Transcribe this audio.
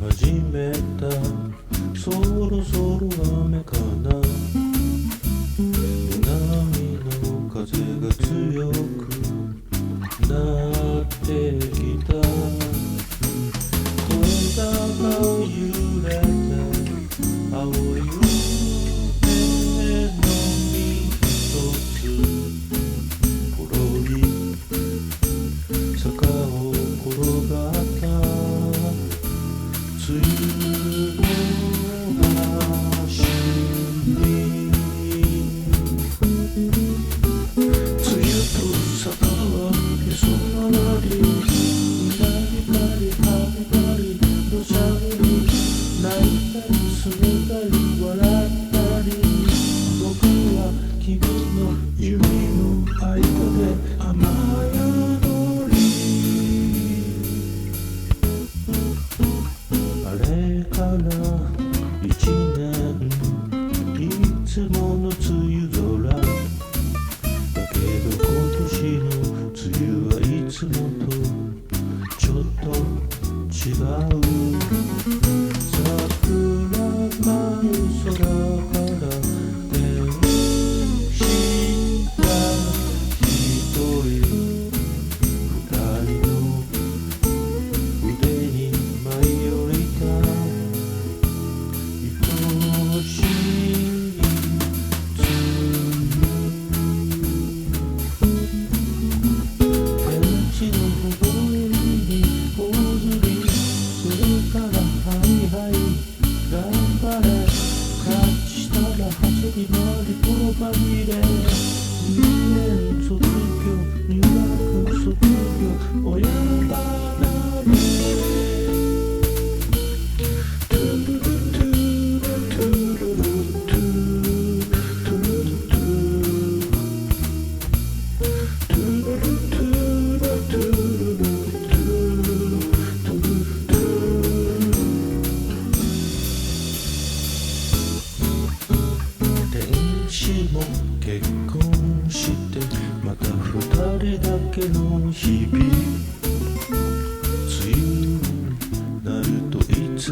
始めた。そろそろ雨かな。南の風が強くなってきた。小枝が揺れて青い梅の実とポロリ坂を転がった梅雨の足に。梅雨と坂はへそ回り、稲光晴れたり土砂降り、泣いたりすねたり笑ったり、僕は君の指の間で雨宿り。あれから一年、いつもの梅雨空だけど、今年の梅雨はいつもとちょっと違う。桜舞う空から天使が一人二人の腕に舞い降りた。愛しい梅雨。手打ちの微笑みに頬ずり、それからはいはい頑張れ、タッチしたら走り回り転ばりで、2年卒業入学卒業親離れ。トゥルルトゥルトゥルルトゥトゥルルトゥトゥルルトゥルトゥルルトゥトゥルトゥ。天使も結婚してまた二人だけの日々。梅雨になるといつ